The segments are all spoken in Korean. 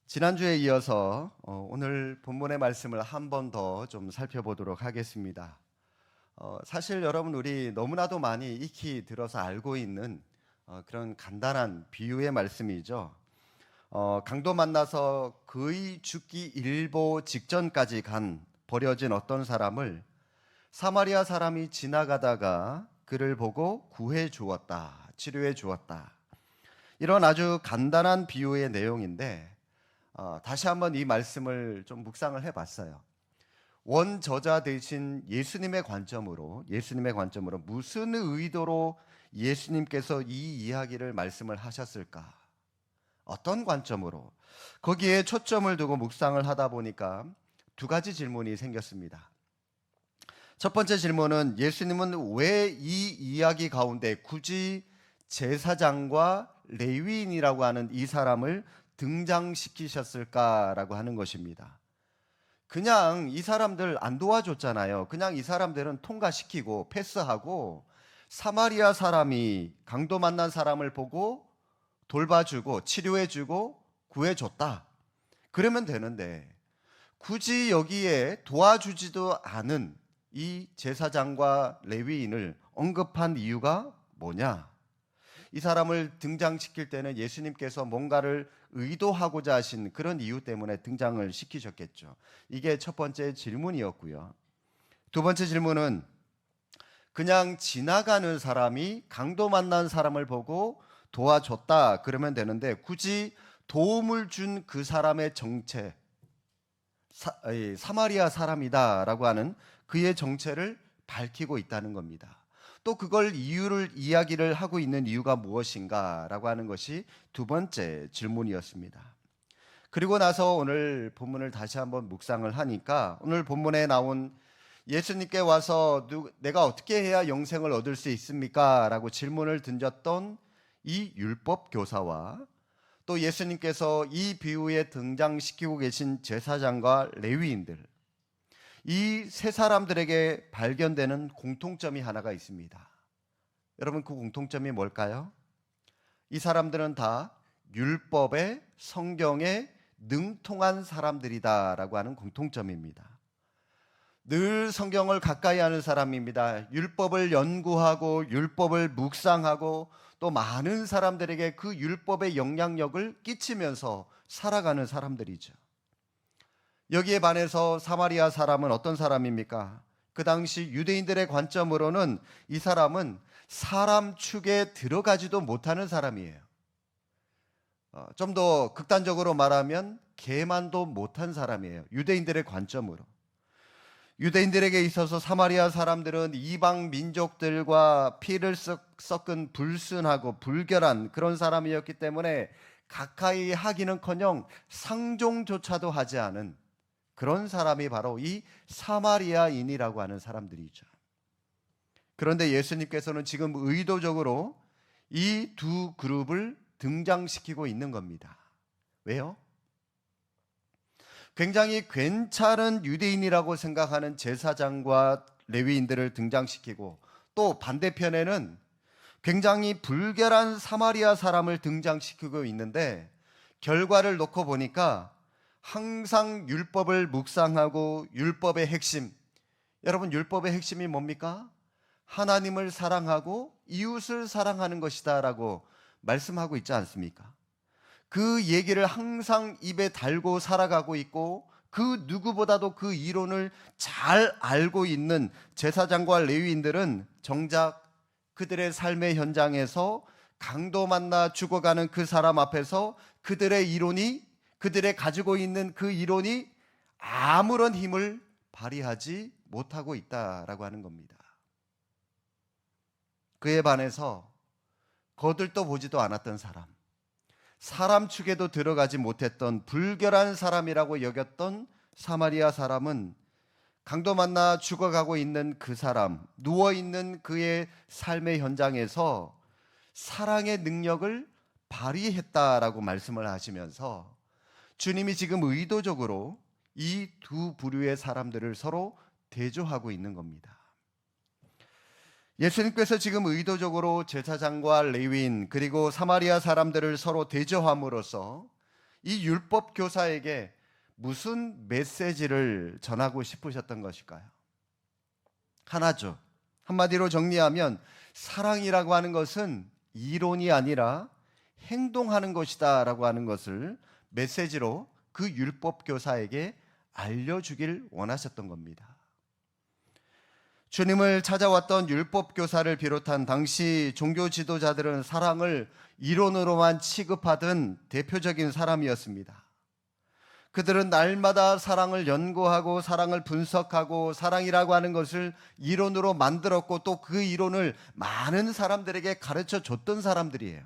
지난주에 이어서 오늘 본문의 말씀을 한 번 더 좀 살펴보도록 하겠습니다. 사실 여러분 우리 너무나도 많이 익히 들어서 알고 있는 그런 간단한 비유의 말씀이죠. 강도 만나서 거의 죽기 일보 직전까지 간 버려진 어떤 사람을 사마리아 사람이 지나가다가 그를 보고 구해 주었다, 치료해 주었다. 이런 아주 간단한 비유의 내용인데 다시 한번 이 말씀을 좀 묵상을 해봤어요. 원저자 되신 예수님의 관점으로 무슨 의도로 예수님께서 이 이야기를 말씀을 하셨을까? 어떤 관점으로? 거기에 초점을 두고 묵상을 하다 보니까 두 가지 질문이 생겼습니다. 첫 번째 질문은 예수님은 왜 이 이야기 가운데 굳이 제사장과 레위인이라고 하는 이 사람을 등장시키셨을까라고 하는 것입니다. 그냥 이 사람들 안 도와줬잖아요. 그냥 이 사람들은 통과시키고 패스하고 사마리아 사람이 강도 만난 사람을 보고 돌봐주고 치료해주고 구해줬다. 그러면 되는데 굳이 여기에 도와주지도 않은 이 제사장과 레위인을 언급한 이유가 뭐냐? 이 사람을 등장시킬 때는 예수님께서 뭔가를 의도하고자 하신 그런 이유 때문에 등장을 시키셨겠죠. 이게 첫 번째 질문이었고요. 두 번째 질문은 그냥 지나가는 사람이 강도 만난 사람을 보고 도와줬다 그러면 되는데 굳이 도움을 준 그 사람의 정체, 사마리아 사람이다라고 하는 그의 정체를 밝히고 있다는 겁니다. 또 그걸 이야기를 하고 있는 이유가 무엇인가라고 하는 것이 두 번째 질문이었습니다. 그리고 나서 오늘 본문을 다시 한번 묵상을 하니까 오늘 본문에 나온 예수님께 와서 내가 어떻게 해야 영생을 얻을 수 있습니까? 라고 질문을 던졌던 이 율법 교사와 또 예수님께서 이 비유에 등장시키고 계신 제사장과 레위인들, 이 세 사람들에게 발견되는 공통점이 하나가 있습니다. 여러분 그 공통점이 뭘까요? 이 사람들은 다 율법의 성경에 능통한 사람들이다라고 하는 공통점입니다. 늘 성경을 가까이 하는 사람입니다. 율법을 연구하고 율법을 묵상하고 또 많은 사람들에게 그 율법의 영향력을 끼치면서 살아가는 사람들이죠. 여기에 반해서 사마리아 사람은 어떤 사람입니까? 그 당시 유대인들의 관점으로는 이 사람은 사람 축에 들어가지도 못하는 사람이에요. 좀 더 극단적으로 말하면 개만도 못한 사람이에요. 유대인들의 관점으로. 유대인들에게 있어서 사마리아 사람들은 이방 민족들과 피를 섞은 불순하고 불결한 그런 사람이었기 때문에 가까이 하기는커녕 상종조차도 하지 않은 그런 사람이 바로 이 사마리아인이라고 하는 사람들이죠. 그런데 예수님께서는 지금 의도적으로 이 두 그룹을 등장시키고 있는 겁니다. 왜요? 굉장히 괜찮은 유대인이라고 생각하는 제사장과 레위인들을 등장시키고 또 반대편에는 굉장히 불결한 사마리아 사람을 등장시키고 있는데 결과를 놓고 보니까 항상 율법을 묵상하고 율법의 핵심, 여러분 율법의 핵심이 뭡니까? 하나님을 사랑하고 이웃을 사랑하는 것이다 라고 말씀하고 있지 않습니까? 그 얘기를 항상 입에 달고 살아가고 있고 그 누구보다도 그 이론을 잘 알고 있는 제사장과 레위인들은 정작 그들의 삶의 현장에서 강도 만나 죽어가는 그 사람 앞에서 그들의 가지고 있는 그 이론이 아무런 힘을 발휘하지 못하고 있다라고 하는 겁니다. 그에 반해서 거들떠 보지도 않았던 사람 축에도 들어가지 못했던 불결한 사람이라고 여겼던 사마리아 사람은 강도 만나 죽어가고 있는 그 사람, 누워있는 그의 삶의 현장에서 사랑의 능력을 발휘했다라고 말씀을 하시면서 주님이 지금 의도적으로 이 두 부류의 사람들을 서로 대조하고 있는 겁니다. 예수님께서 지금 의도적으로 제사장과 레위인 그리고 사마리아 사람들을 서로 대조함으로써 이 율법 교사에게 무슨 메시지를 전하고 싶으셨던 것일까요? 하나죠. 한마디로 정리하면 사랑이라고 하는 것은 이론이 아니라 행동하는 것이다 라고 하는 것을 메시지로 그 율법 교사에게 알려주길 원하셨던 겁니다. 주님을 찾아왔던 율법 교사를 비롯한 당시 종교 지도자들은 사랑을 이론으로만 취급하던 대표적인 사람이었습니다. 그들은 날마다 사랑을 연구하고 사랑을 분석하고 사랑이라고 하는 것을 이론으로 만들었고 또 그 이론을 많은 사람들에게 가르쳐 줬던 사람들이에요.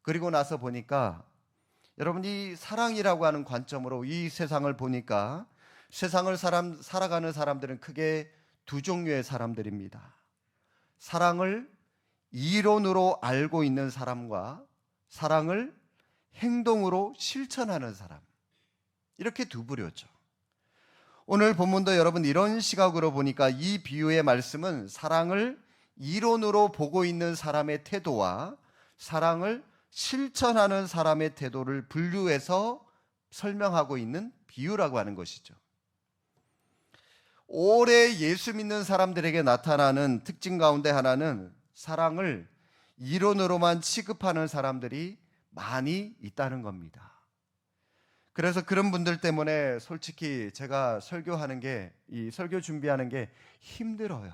그리고 나서 보니까 여러분, 이 사랑이라고 하는 관점으로 이 세상을 보니까 세상을 살아가는 사람들은 크게 두 종류의 사람들입니다. 사랑을 이론으로 알고 있는 사람과 사랑을 행동으로 실천하는 사람, 이렇게 두 부류죠. 오늘 본문도 여러분 이런 시각으로 보니까 이 비유의 말씀은 사랑을 이론으로 보고 있는 사람의 태도와 사랑을 실천하는 사람의 태도를 분류해서 설명하고 있는 비유라고 하는 것이죠. 오래 예수 믿는 사람들에게 나타나는 특징 가운데 하나는 사랑을 이론으로만 취급하는 사람들이 많이 있다는 겁니다. 그래서 그런 분들 때문에 솔직히 제가 설교하는 게, 이 설교 준비하는 게 힘들어요.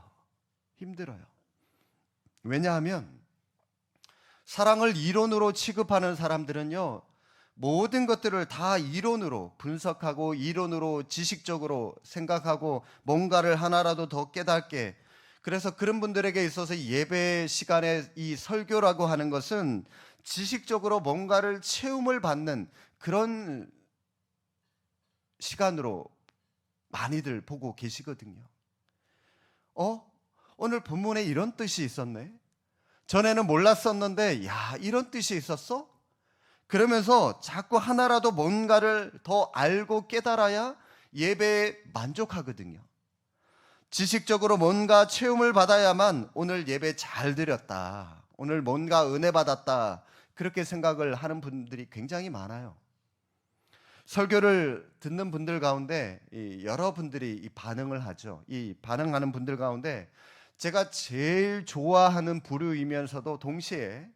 왜냐하면 사랑을 이론으로 취급하는 사람들은요, 모든 것들을 다 이론으로 분석하고 이론으로 지식적으로 생각하고 뭔가를 하나라도 더 깨닫게, 그래서 그런 분들에게 있어서 예배 시간에 이 설교라고 하는 것은 지식적으로 뭔가를 체험을 받는 그런 시간으로 많이들 보고 계시거든요. 오늘 본문에 이런 뜻이 있었네. 전에는 몰랐었는데 야, 이런 뜻이 있었어? 그러면서 자꾸 하나라도 뭔가를 더 알고 깨달아야 예배에 만족하거든요. 지식적으로 뭔가 체험을 받아야만 오늘 예배 잘 드렸다, 오늘 뭔가 은혜 받았다, 그렇게 생각을 하는 분들이 굉장히 많아요. 설교를 듣는 분들 가운데 여러분들이 이 반응을 하죠. 이 반응하는 분들 가운데 제가 제일 좋아하는 부류이면서도 동시에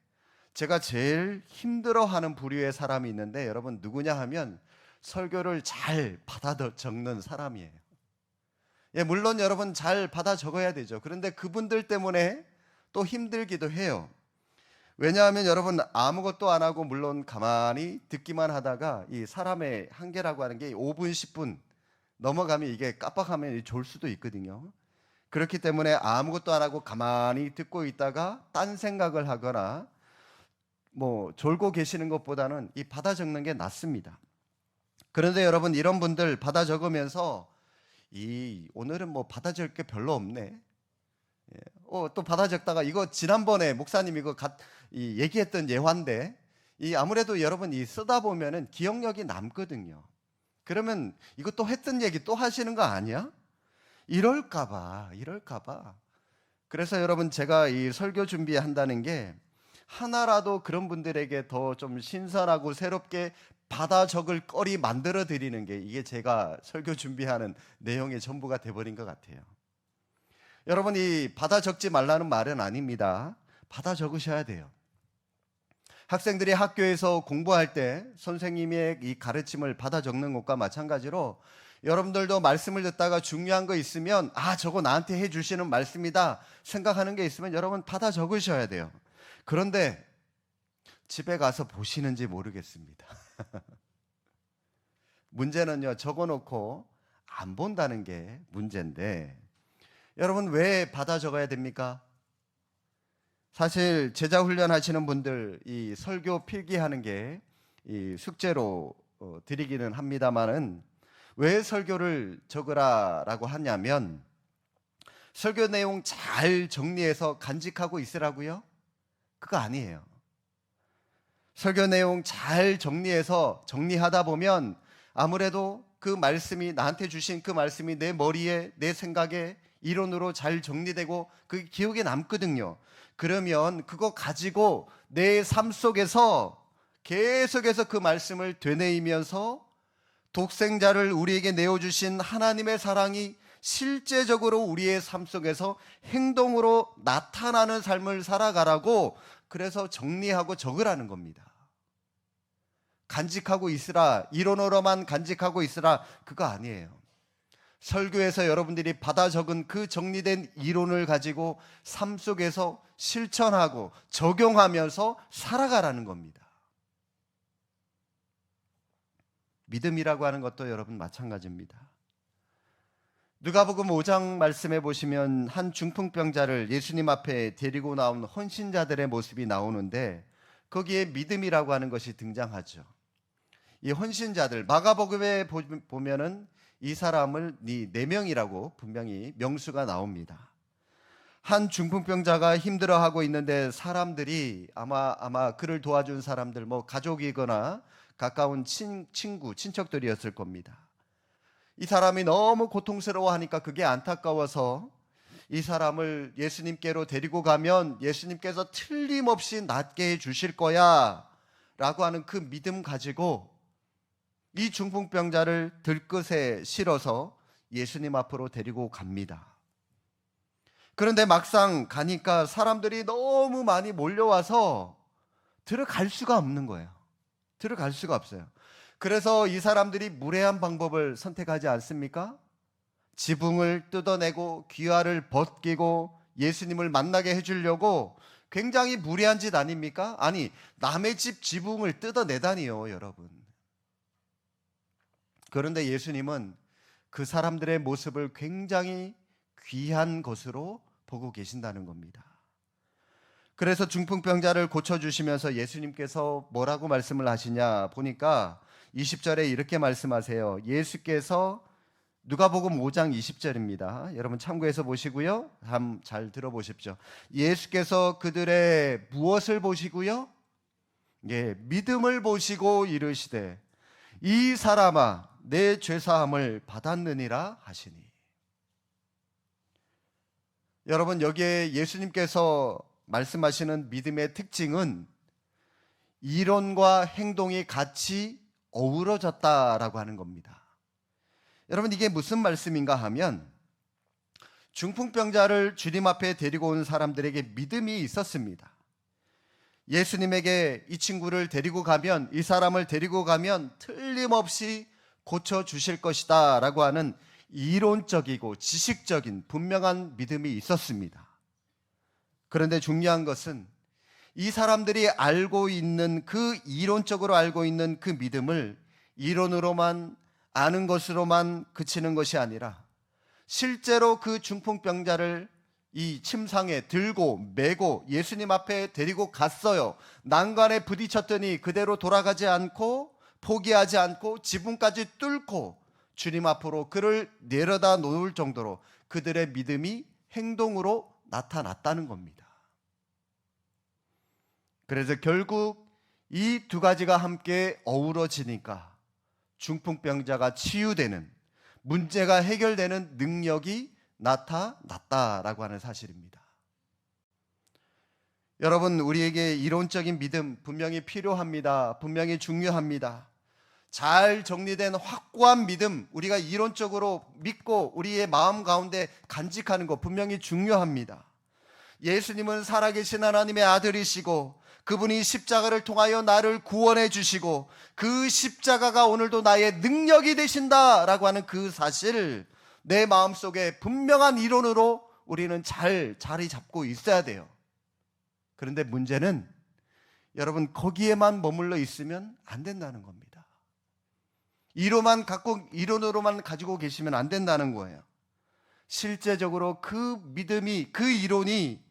제가 제일 힘들어하는 부류의 사람이 있는데, 여러분 누구냐 하면 설교를 잘 받아 적는 사람이에요. 물론 여러분 잘 받아 적어야 되죠. 그런데 그분들 때문에 또 힘들기도 해요. 왜냐하면 여러분 아무것도 안 하고 물론 가만히 듣기만 하다가 이 사람의 한계라고 하는 게 5분 10분 넘어가면 이게 깜빡하면 졸 수도 있거든요. 그렇기 때문에 아무것도 안 하고 가만히 듣고 있다가 딴 생각을 하거나 졸고 계시는 것보다는 이 받아 적는 게 낫습니다. 그런데 여러분 이런 분들 받아 적으면서 오늘은 받아 적을 게 별로 없네, 또 받아 적다가 이거 지난번에 목사님 이거 얘기했던 예화인데, 아무래도 여러분 쓰다 보면은 기억력이 남거든요. 그러면 이거 또 했던 얘기 또 하시는 거 아니야? 이럴까봐. 그래서 여러분 제가 이 설교 준비한다는 게 하나라도 그런 분들에게 더 좀 신선하고 새롭게 받아 적을 거리 만들어 드리는 게 이게 제가 설교 준비하는 내용의 전부가 돼버린 것 같아요. 여러분 받아 적지 말라는 말은 아닙니다. 받아 적으셔야 돼요. 학생들이 학교에서 공부할 때 선생님의 이 가르침을 받아 적는 것과 마찬가지로 여러분들도 말씀을 듣다가 중요한 거 있으면 저거 나한테 해주시는 말씀이다 생각하는 게 있으면 여러분 받아 적으셔야 돼요. 그런데 집에 가서 보시는지 모르겠습니다. 문제는요, 적어놓고 안 본다는 게 문제인데, 여러분 왜 받아 적어야 됩니까? 사실 제자 훈련하시는 분들 이 설교 필기하는 게 이 숙제로 드리기는 합니다만은 왜 설교를 적으라라고 하냐면 설교 내용 잘 정리해서 간직하고 있으라고요? 그거 아니에요. 설교 내용 잘 정리하다 보면 아무래도 그 말씀이 나한테 주신 그 말씀이 내 머리에 내 생각에 이론으로 잘 정리되고 그게 기억에 남거든요. 그러면 그거 가지고 내 삶 속에서 계속해서 그 말씀을 되뇌이면서 독생자를 우리에게 내어주신 하나님의 사랑이 실제적으로 우리의 삶 속에서 행동으로 나타나는 삶을 살아가라고 그래서 정리하고 적으라는 겁니다. 간직하고 있으라, 이론으로만 간직하고 있으라, 그거 아니에요. 설교에서 여러분들이 받아 적은 그 정리된 이론을 가지고 삶 속에서 실천하고 적용하면서 살아가라는 겁니다. 믿음이라고 하는 것도 여러분 마찬가지입니다. 누가복음 5장 말씀해 보시면 한 중풍병자를 예수님 앞에 데리고 나온 헌신자들의 모습이 나오는데 거기에 믿음이라고 하는 것이 등장하죠. 이 헌신자들, 마가복음에 보면은 이 사람을 4명이라고 분명히 명수가 나옵니다. 한 중풍병자가 힘들어하고 있는데 사람들이 아마 그를 도와준 사람들, 가족이거나 가까운 친구, 친척들이었을 겁니다. 이 사람이 너무 고통스러워하니까 그게 안타까워서 이 사람을 예수님께로 데리고 가면 예수님께서 틀림없이 낫게 해주실 거야 라고 하는 그 믿음 가지고 이 중풍병자를 들끝에 실어서 예수님 앞으로 데리고 갑니다. 그런데 막상 가니까 사람들이 너무 많이 몰려와서 들어갈 수가 없는 거예요. 들어갈 수가 없어요. 그래서 이 사람들이 무례한 방법을 선택하지 않습니까? 지붕을 뜯어내고 귀화를 벗기고 예수님을 만나게 해주려고 굉장히 무례한 짓 아닙니까? 아니, 남의 집 지붕을 뜯어내다니요, 여러분. 그런데 예수님은 그 사람들의 모습을 굉장히 귀한 것으로 보고 계신다는 겁니다. 그래서 중풍병자를 고쳐주시면서 예수님께서 뭐라고 말씀을 하시냐 보니까 20절에 이렇게 말씀하세요. 예수께서 누가복음 5장 20절입니다. 여러분 참고해서 보시고요. 한번 잘 들어보십시오. 예수께서 그들의 무엇을 보시고요? 믿음을 보시고 이르시되 이 사람아 내 죄사함을 받았느니라 하시니. 여러분 여기에 예수님께서 말씀하시는 믿음의 특징은 이론과 행동이 같이 어우러졌다라고 하는 겁니다. 여러분 이게 무슨 말씀인가 하면 중풍병자를 주님 앞에 데리고 온 사람들에게 믿음이 있었습니다. 예수님에게 이 친구를 데리고 가면, 이 사람을 데리고 가면 틀림없이 고쳐주실 것이다 라고 하는 이론적이고 지식적인 분명한 믿음이 있었습니다. 그런데 중요한 것은 이 사람들이 알고 있는 그 이론적으로 알고 있는 그 믿음을 이론으로만 아는 것으로만 그치는 것이 아니라 실제로 그 중풍병자를 이 침상에 들고 메고 예수님 앞에 데리고 갔어요. 난간에 부딪혔더니 그대로 돌아가지 않고 포기하지 않고 지붕까지 뚫고 주님 앞으로 그를 내려다 놓을 정도로 그들의 믿음이 행동으로 나타났다는 겁니다. 그래서 결국 이 두 가지가 함께 어우러지니까 중풍병자가 치유되는, 문제가 해결되는 능력이 나타났다라고 하는 사실입니다. 여러분, 우리에게 이론적인 믿음 분명히 필요합니다. 분명히 중요합니다. 잘 정리된 확고한 믿음, 우리가 이론적으로 믿고 우리의 마음 가운데 간직하는 것 분명히 중요합니다. 예수님은 살아계신 하나님의 아들이시고 그분이 십자가를 통하여 나를 구원해 주시고 그 십자가가 오늘도 나의 능력이 되신다라고 하는 그 사실, 내 마음속에 분명한 이론으로 우리는 잘 자리 잡고 있어야 돼요. 그런데 문제는 여러분 거기에만 머물러 있으면 안 된다는 겁니다. 이론으로만 가지고 계시면 안 된다는 거예요. 실제적으로 그 믿음이, 그 이론이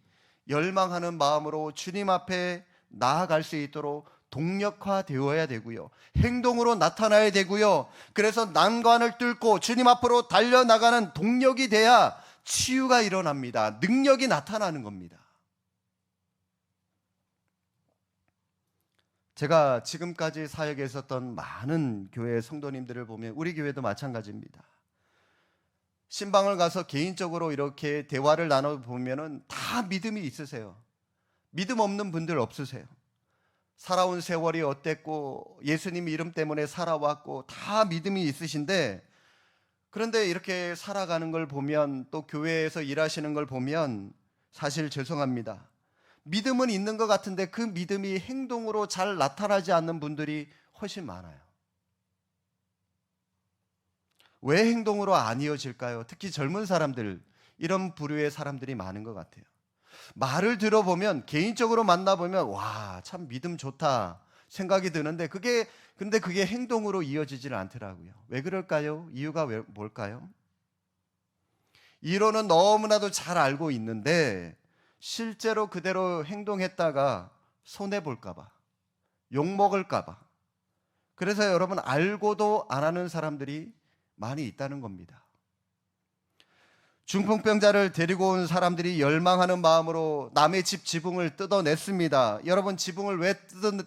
열망하는 마음으로 주님 앞에 나아갈 수 있도록 동력화되어야 되고요. 행동으로 나타나야 되고요. 그래서 난관을 뚫고 주님 앞으로 달려나가는 동력이 돼야 치유가 일어납니다. 능력이 나타나는 겁니다. 제가 지금까지 사역에 있었던 많은 교회 성도님들을 보면 우리 교회도 마찬가지입니다. 신방을 가서 개인적으로 이렇게 대화를 나눠보면 다 믿음이 있으세요. 믿음 없는 분들 없으세요. 살아온 세월이 어땠고 예수님 이름 때문에 살아왔고 다 믿음이 있으신데, 그런데 이렇게 살아가는 걸 보면, 또 교회에서 일하시는 걸 보면 사실 죄송합니다, 믿음은 있는 것 같은데 그 믿음이 행동으로 잘 나타나지 않는 분들이 훨씬 많아요. 왜 행동으로 안 이어질까요? 특히 젊은 사람들, 이런 부류의 사람들이 많은 것 같아요. 말을 들어보면, 개인적으로 만나보면 와, 참 믿음 좋다 생각이 드는데 근데 그게 행동으로 이어지질 않더라고요. 왜 그럴까요? 이유가 뭘까요? 이론은 너무나도 잘 알고 있는데 실제로 그대로 행동했다가 손해볼까 봐, 욕먹을까 봐, 그래서 여러분, 알고도 안 하는 사람들이 많이 있다는 겁니다. 중풍병자를 데리고 온 사람들이 열망하는 마음으로 남의 집 지붕을 뜯어냈습니다. 여러분, 지붕을 왜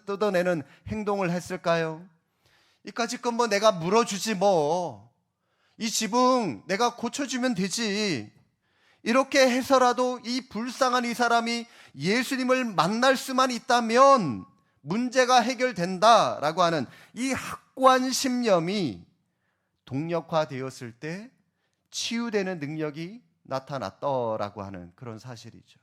뜯어내는 행동을 했을까요? 이까짓 건 뭐 내가 물어주지 뭐, 이 지붕 내가 고쳐주면 되지, 이렇게 해서라도 이 불쌍한 이 사람이 예수님을 만날 수만 있다면 문제가 해결된다라고 하는 이 확고한 신념이 동력화되었을 때 치유되는 능력이 나타났더라고 하는 그런 사실이죠.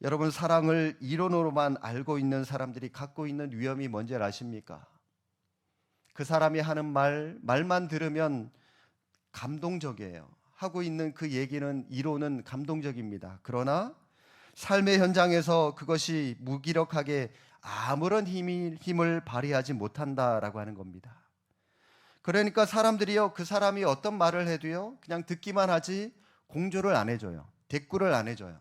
여러분, 사랑을 이론으로만 알고 있는 사람들이 갖고 있는 위험이 뭔지 아십니까? 그 사람이 하는 말만 들으면 감동적이에요. 하고 있는 그 얘기는, 이론은 감동적입니다. 그러나 삶의 현장에서 그것이 무기력하게 아무런 힘을 발휘하지 못한다라고 하는 겁니다. 그러니까 사람들이요, 그 사람이 어떤 말을 해도요, 그냥 듣기만 하지 공조를 안 해줘요. 대꾸를 안 해줘요.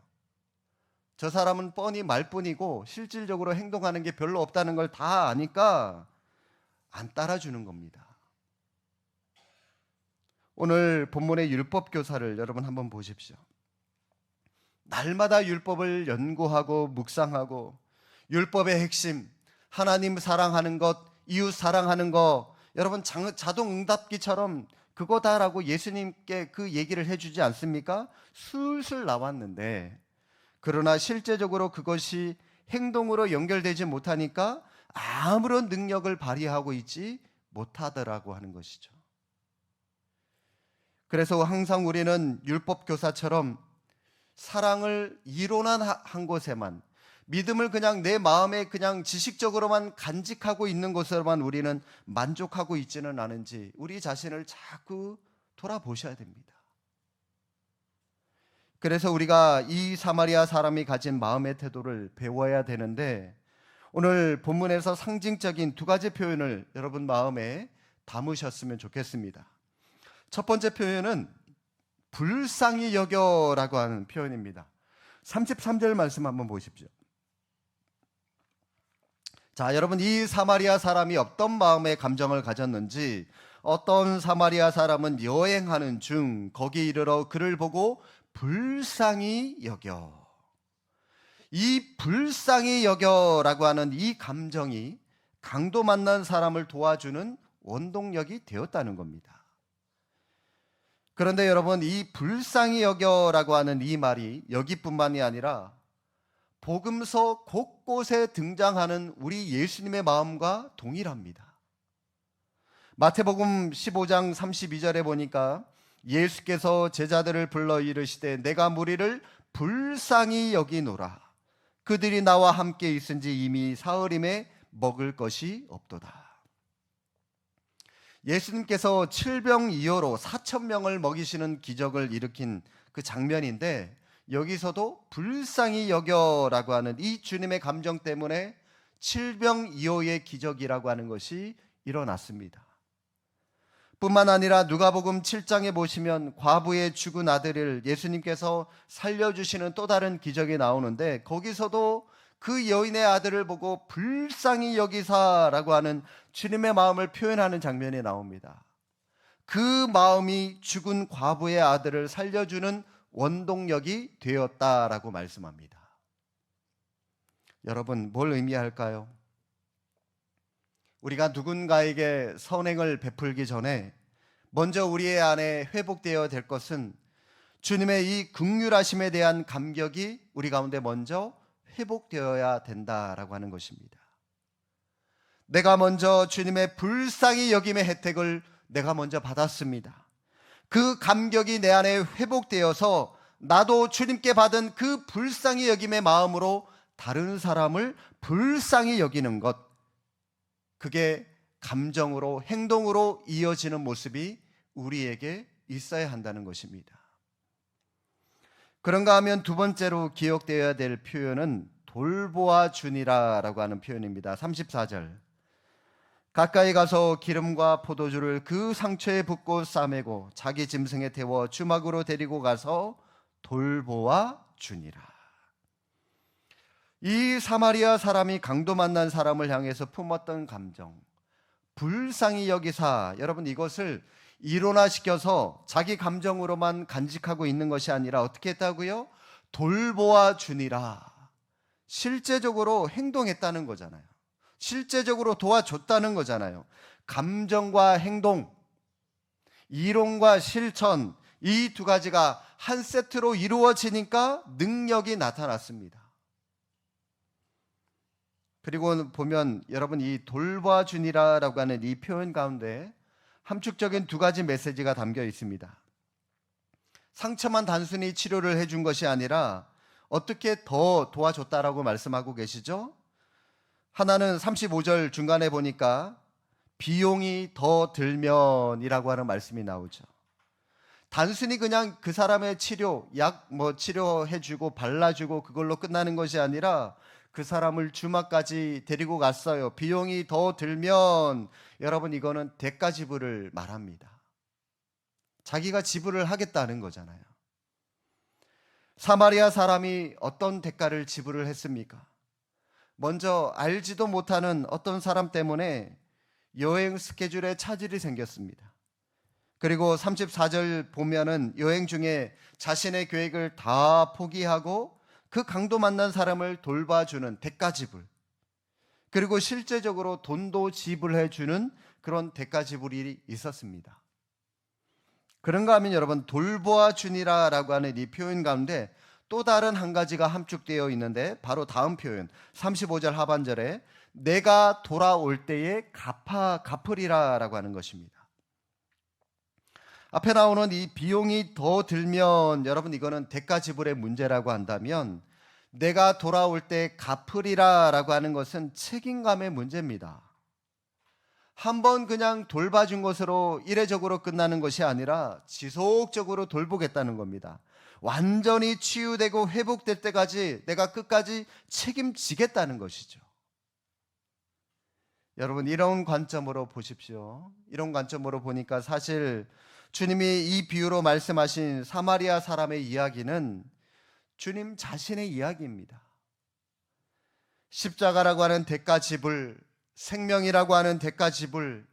저 사람은 뻔히 말뿐이고 실질적으로 행동하는 게 별로 없다는 걸 다 아니까 안 따라주는 겁니다. 오늘 본문의 율법 교사를 여러분 한번 보십시오. 날마다 율법을 연구하고 묵상하고 율법의 핵심, 하나님 사랑하는 것, 이웃 사랑하는 것, 여러분 자동 응답기처럼 그거다라고 예수님께 그 얘기를 해주지 않습니까? 술술 나왔는데, 그러나 실제적으로 그것이 행동으로 연결되지 못하니까 아무런 능력을 발휘하고 있지 못하더라고 하는 것이죠. 그래서 항상 우리는 율법 교사처럼 사랑을 이론한 곳에만, 믿음을 그냥 내 마음에 그냥 지식적으로만 간직하고 있는 것으로만 우리는 만족하고 있지는 않은지 우리 자신을 자꾸 돌아보셔야 됩니다. 그래서 우리가 이 사마리아 사람이 가진 마음의 태도를 배워야 되는데, 오늘 본문에서 상징적인 두 가지 표현을 여러분 마음에 담으셨으면 좋겠습니다. 첫 번째 표현은 불쌍히 여겨라고 하는 표현입니다. 33절 말씀 한번 보십시오. 자, 여러분, 이 사마리아 사람이 어떤 마음의 감정을 가졌는지, 어떤 사마리아 사람은 여행하는 중 거기 이르러 그를 보고 불쌍히 여겨. 이 불쌍히 여겨라고 하는 이 감정이 강도 만난 사람을 도와주는 원동력이 되었다는 겁니다. 그런데 여러분, 이 불쌍히 여겨라고 하는 이 말이 여기뿐만이 아니라 복음서 곳곳에 등장하는 우리 예수님의 마음과 동일합니다. 마태복음 15장 32절에 보니까 예수께서 제자들을 불러 이르시되 내가 무리를 불쌍히 여기노라. 그들이 나와 함께 있은지 이미 사흘임에 먹을 것이 없도다. 예수님께서 7병2호로 4,000명을 먹이시는 기적을 일으킨 그 장면인데, 여기서도 불쌍히 여겨라고 하는 이 주님의 감정 때문에 7병2호의 기적이라고 하는 것이 일어났습니다. 뿐만 아니라 누가복음 7장에 보시면 과부의 죽은 아들을 예수님께서 살려주시는 또 다른 기적이 나오는데, 거기서도 그 여인의 아들을 보고 불쌍히 여기사라고 하는 주님의 마음을 표현하는 장면이 나옵니다. 그 마음이 죽은 과부의 아들을 살려주는 원동력이 되었다라고 말씀합니다. 여러분, 뭘 의미할까요? 우리가 누군가에게 선행을 베풀기 전에 먼저 우리의 안에 회복되어야 될 것은 주님의 이 긍휼하심에 대한 감격이 우리 가운데 먼저 회복되어야 된다라고 하는 것입니다. 내가 먼저 주님의 불쌍히 여김의 혜택을 내가 먼저 받았습니다. 그 감격이 내 안에 회복되어서 나도 주님께 받은 그 불쌍히 여김의 마음으로 다른 사람을 불쌍히 여기는 것, 그게 감정으로 행동으로 이어지는 모습이 우리에게 있어야 한다는 것입니다. 그런가 하면 두 번째로 기억되어야 될 표현은 돌보아 주니라 라고 하는 표현입니다. 34절, 가까이 가서 기름과 포도주를 그 상처에 붓고 싸매고 자기 짐승에 태워 주막으로 데리고 가서 돌보아 주니라. 이 사마리아 사람이 강도 만난 사람을 향해서 품었던 감정, 불쌍히 여기사, 여러분 이것을 이론화시켜서 자기 감정으로만 간직하고 있는 것이 아니라 어떻게 했다고요? 돌보아 주니라. 실제적으로 행동했다는 거잖아요. 실제적으로 도와줬다는 거잖아요. 감정과 행동, 이론과 실천, 이 두 가지가 한 세트로 이루어지니까 능력이 나타났습니다. 그리고 보면 여러분, 이 돌봐주니라라고 하는 이 표현 가운데 함축적인 두 가지 메시지가 담겨 있습니다. 상처만 단순히 치료를 해준 것이 아니라 어떻게 더 도와줬다라고 말씀하고 계시죠? 하나는 35절 중간에 보니까 비용이 더 들면이라고 하는 말씀이 나오죠. 단순히 그냥 그 사람의 치료, 약 치료해주고 발라주고 그걸로 끝나는 것이 아니라 그 사람을 주막까지 데리고 갔어요. 비용이 더 들면, 여러분 이거는 대가 지불을 말합니다. 자기가 지불을 하겠다는 거잖아요. 사마리아 사람이 어떤 대가를 지불을 했습니까? 먼저 알지도 못하는 어떤 사람 때문에 여행 스케줄에 차질이 생겼습니다. 그리고 34절 보면은 여행 중에 자신의 계획을 다 포기하고 그 강도 만난 사람을 돌봐주는 대가 지불, 그리고 실제적으로 돈도 지불해 주는 그런 대가 지불이 있었습니다. 그런가 하면 여러분, 돌보아 주니라라고 하는 이 표현 가운데 또 다른 한 가지가 함축되어 있는데, 바로 다음 표현 35절 하반절에 내가 돌아올 때에 갚으리라라고 하는 것입니다. 앞에 나오는 이 비용이 더 들면, 여러분 이거는 대가 지불의 문제라고 한다면, 내가 돌아올 때 갚으리라라고 하는 것은 책임감의 문제입니다. 한번 그냥 돌봐준 것으로 이례적으로 끝나는 것이 아니라 지속적으로 돌보겠다는 겁니다. 완전히 치유되고 회복될 때까지 내가 끝까지 책임지겠다는 것이죠. 여러분, 이런 관점으로 보십시오. 이런 관점으로 보니까 사실 주님이 이 비유로 말씀하신 사마리아 사람의 이야기는 주님 자신의 이야기입니다. 십자가라고 하는 대가 지불, 생명이라고 하는 대가 지불,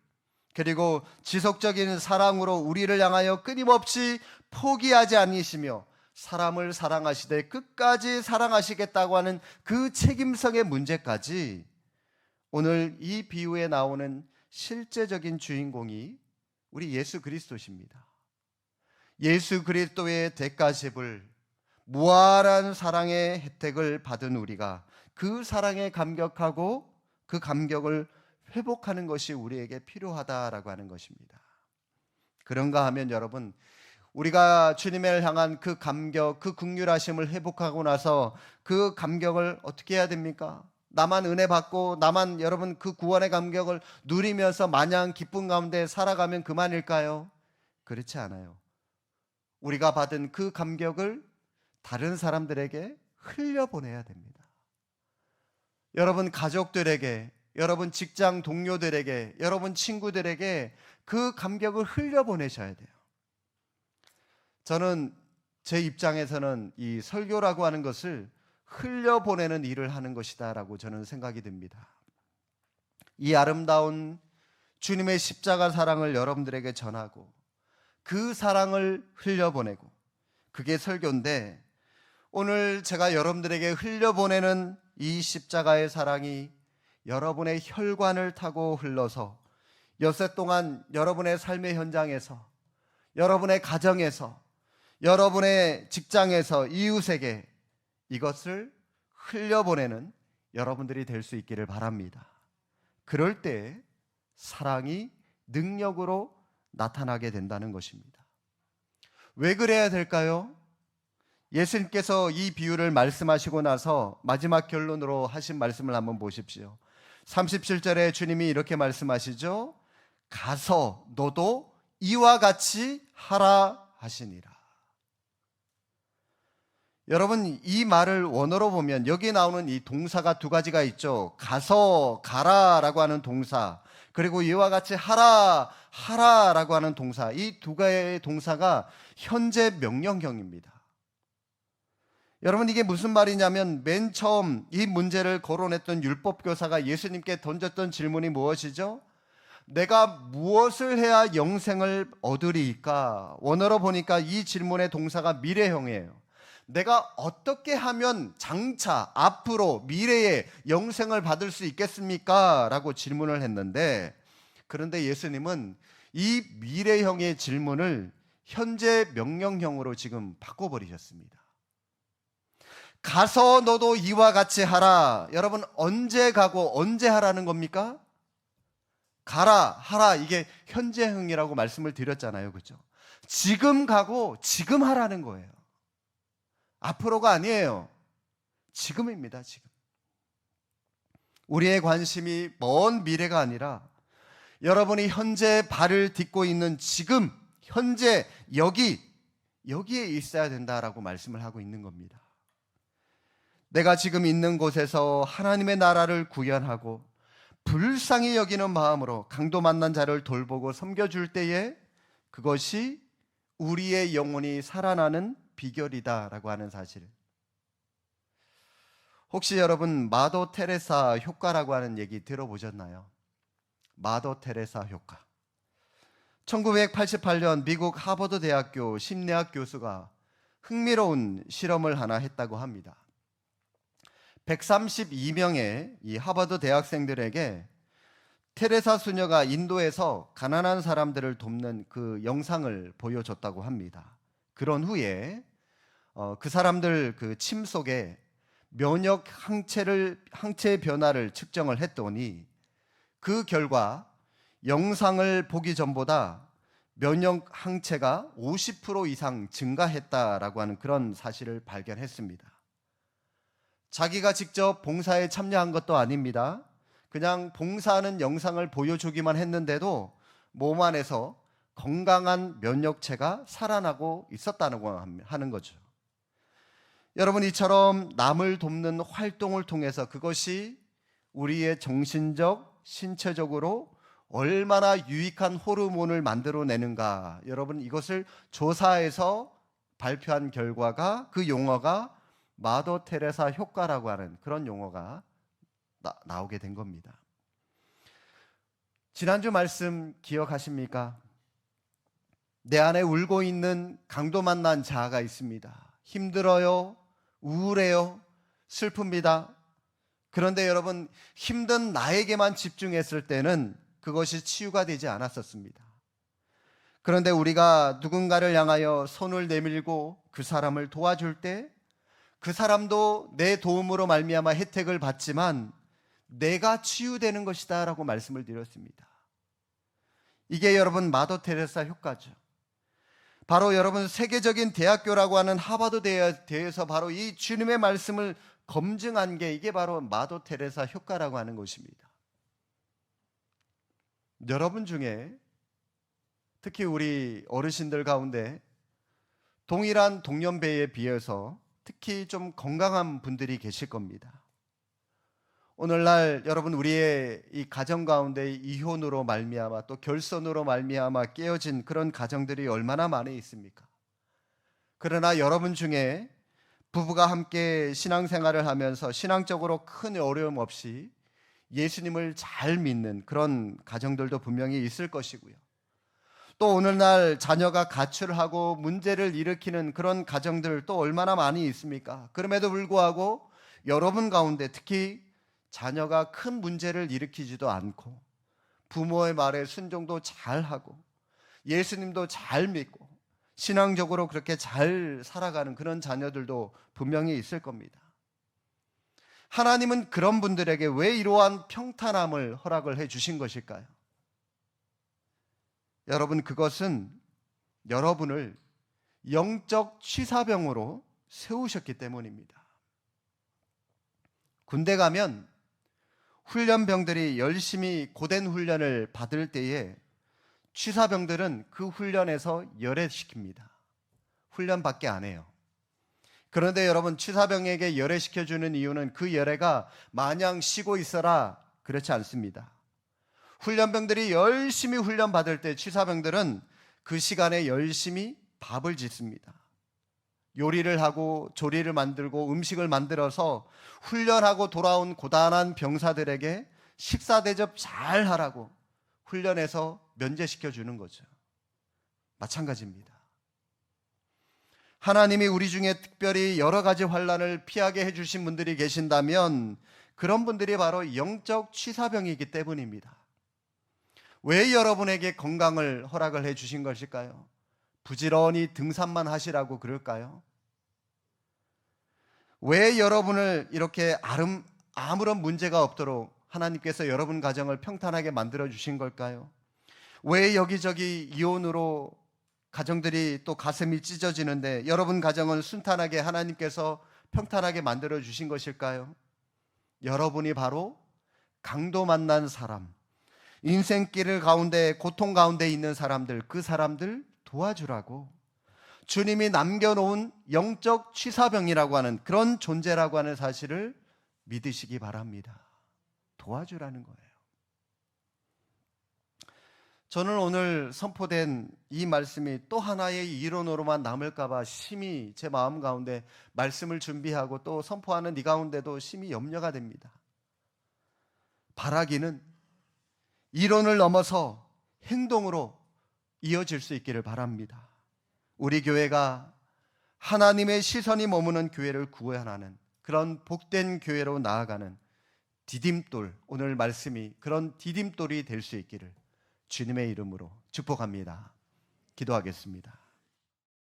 그리고 지속적인 사랑으로 우리를 향하여 끊임없이 포기하지 않으시며 사람을 사랑하시되 끝까지 사랑하시겠다고 하는 그 책임성의 문제까지, 오늘 이 비유에 나오는 실제적인 주인공이 우리 예수 그리스도십니다. 예수 그리스도의 대가 지불, 무한한 사랑의 혜택을 받은 우리가 그 사랑에 감격하고 그 감격을 회복하는 것이 우리에게 필요하다라고 하는 것입니다. 그런가 하면 여러분, 우리가 주님을 향한 그 감격, 그 긍휼하심을 회복하고 나서 그 감격을 어떻게 해야 됩니까? 나만 은혜 받고 나만 여러분 그 구원의 감격을 누리면서 마냥 기쁨 가운데 살아가면 그만일까요? 그렇지 않아요. 우리가 받은 그 감격을 다른 사람들에게 흘려보내야 됩니다. 여러분 가족들에게, 여러분 직장 동료들에게, 여러분 친구들에게 그 감격을 흘려보내셔야 돼요. 저는 제 입장에서는 이 설교라고 하는 것을 흘려보내는 일을 하는 것이다 라고 저는 생각이 듭니다. 이 아름다운 주님의 십자가 사랑을 여러분들에게 전하고 그 사랑을 흘려보내고, 그게 설교인데, 오늘 제가 여러분들에게 흘려보내는 이 십자가의 사랑이 여러분의 혈관을 타고 흘러서 엿새 동안 여러분의 삶의 현장에서, 여러분의 가정에서, 여러분의 직장에서 이웃에게 이것을 흘려보내는 여러분들이 될 수 있기를 바랍니다. 그럴 때 사랑이 능력으로 나타나게 된다는 것입니다. 왜 그래야 될까요? 예수님께서 이 비유를 말씀하시고 나서 마지막 결론으로 하신 말씀을 한번 보십시오. 37절에 주님이 이렇게 말씀하시죠. 가서 너도 이와 같이 하라 하시니라. 여러분, 이 말을 원어로 보면 여기 나오는 이 동사가 두 가지가 있죠. 가서, 가라라고 하는 동사, 그리고 이와 같이 하라, 하라라고 하는 동사. 이 두 가지의 동사가 현재 명령형입니다. 여러분, 이게 무슨 말이냐면 맨 처음 이 문제를 거론했던 율법교사가 예수님께 던졌던 질문이 무엇이죠? 내가 무엇을 해야 영생을 얻으리까? 원어로 보니까 이 질문의 동사가 미래형이에요. 내가 어떻게 하면 장차 앞으로 미래에 영생을 받을 수 있겠습니까? 라고 질문을 했는데, 그런데 예수님은 이 미래형의 질문을 현재 명령형으로 지금 바꿔버리셨습니다. 가서 너도 이와 같이 하라. 여러분, 언제 가고 언제 하라는 겁니까? 가라, 하라, 이게 현재형이라고 말씀을 드렸잖아요. 그렇죠? 지금 가고 지금 하라는 거예요. 앞으로가 아니에요. 지금입니다. 지금. 우리의 관심이 먼 미래가 아니라 여러분이 현재 발을 딛고 있는 지금, 현재 여기에 있어야 된다라고 말씀을 하고 있는 겁니다. 내가 지금 있는 곳에서 하나님의 나라를 구현하고 불쌍히 여기는 마음으로 강도 만난 자를 돌보고 섬겨줄 때에 그것이 우리의 영혼이 살아나는 비결이다라고 하는 사실. 혹시 여러분 마더 테레사 효과라고 하는 얘기 들어보셨나요? 마더 테레사 효과. 1988년 미국 하버드 대학교 심리학 교수가 흥미로운 실험을 하나 했다고 합니다. 132명의 이 하버드 대학생들에게 테레사 수녀가 인도에서 가난한 사람들을 돕는 그 영상을 보여줬다고 합니다. 그런 후에 그 사람들 그 침 속에 면역 항체 변화를 측정을 했더니 그 결과 영상을 보기 전보다 면역 항체가 50% 이상 증가했다라고 하는 그런 사실을 발견했습니다. 자기가 직접 봉사에 참여한 것도 아닙니다. 그냥 봉사하는 영상을 보여주기만 했는데도 몸 안에서 건강한 면역체가 살아나고 있었다는 하는 거죠. 여러분, 이처럼 남을 돕는 활동을 통해서 그것이 우리의 정신적, 신체적으로 얼마나 유익한 호르몬을 만들어내는가, 여러분 이것을 조사해서 발표한 결과가, 그 용어가 마더 테레사 효과라고 하는 그런 용어가 나오게 된 겁니다. 지난주 말씀 기억하십니까? 내 안에 울고 있는 강도 만난 자아가 있습니다. 힘들어요, 우울해요, 슬픕니다. 그런데 여러분, 힘든 나에게만 집중했을 때는 그것이 치유가 되지 않았었습니다. 그런데 우리가 누군가를 향하여 손을 내밀고 그 사람을 도와줄 때 그 사람도 내 도움으로 말미암아 혜택을 받지만 내가 치유되는 것이다 라고 말씀을 드렸습니다. 이게 여러분 마더 테레사 효과죠. 바로 여러분 세계적인 대학교라고 하는 하버드 대에서 바로 이 주님의 말씀을 검증한 게 이게 바로 마더 테레사 효과라고 하는 것입니다. 여러분 중에 특히 우리 어르신들 가운데 동일한 동년배에 비해서 특히 좀 건강한 분들이 계실 겁니다. 오늘날 여러분 우리의 이 가정 가운데 이혼으로 말미암아 또 결손으로 말미암아 깨어진 그런 가정들이 얼마나 많이 있습니까? 그러나 여러분 중에 부부가 함께 신앙생활을 하면서 신앙적으로 큰 어려움 없이 예수님을 잘 믿는 그런 가정들도 분명히 있을 것이고요. 또 오늘날 자녀가 가출하고 문제를 일으키는 그런 가정들 또 얼마나 많이 있습니까? 그럼에도 불구하고 여러분 가운데 특히 자녀가 큰 문제를 일으키지도 않고 부모의 말에 순종도 잘하고 예수님도 잘 믿고 신앙적으로 그렇게 잘 살아가는 그런 자녀들도 분명히 있을 겁니다. 하나님은 그런 분들에게 왜 이러한 평탄함을 허락을 해 주신 것일까요? 여러분, 그것은 여러분을 영적 취사병으로 세우셨기 때문입니다. 군대 가면 훈련병들이 열심히 고된 훈련을 받을 때에 취사병들은 그 훈련에서 열애시킵니다. 훈련밖에 안 해요. 그런데 여러분, 취사병에게 열애시켜주는 이유는 그 열애가 마냥 쉬고 있어라 그렇지 않습니다. 훈련병들이 열심히 훈련받을 때 취사병들은 그 시간에 열심히 밥을 짓습니다. 요리를 하고 조리를 만들고 음식을 만들어서 훈련하고 돌아온 고단한 병사들에게 식사 대접 잘 하라고 훈련해서 면제시켜 주는 거죠. 마찬가지입니다. 하나님이 우리 중에 특별히 여러 가지 환난을 피하게 해주신 분들이 계신다면 그런 분들이 바로 영적 취사병이기 때문입니다. 왜 여러분에게 건강을 허락을 해주신 것일까요? 부지런히 등산만 하시라고 그럴까요? 왜 여러분을 이렇게 아무런 문제가 없도록 하나님께서 여러분 가정을 평탄하게 만들어 주신 걸까요? 왜 여기저기 이혼으로 가정들이 또 가슴이 찢어지는데 여러분 가정은 순탄하게 하나님께서 평탄하게 만들어 주신 것일까요? 여러분이 바로 강도 만난 사람, 인생길 가운데 고통 가운데 있는 사람들, 그 사람들 도와주라고 주님이 남겨놓은 영적 취사병이라고 하는 그런 존재라고 하는 사실을 믿으시기 바랍니다. 도와주라는 거예요. 저는 오늘 선포된 이 말씀이 또 하나의 이론으로만 남을까 봐 심히 제 마음 가운데 말씀을 준비하고 또 선포하는 이 가운데도 심히 염려가 됩니다. 바라기는 이론을 넘어서 행동으로 이어질 수 있기를 바랍니다. 우리 교회가 하나님의 시선이 머무는 교회를 구원하는 그런 복된 교회로 나아가는 디딤돌, 오늘 말씀이 그런 디딤돌이 될 수 있기를 주님의 이름으로 축복합니다. 기도하겠습니다.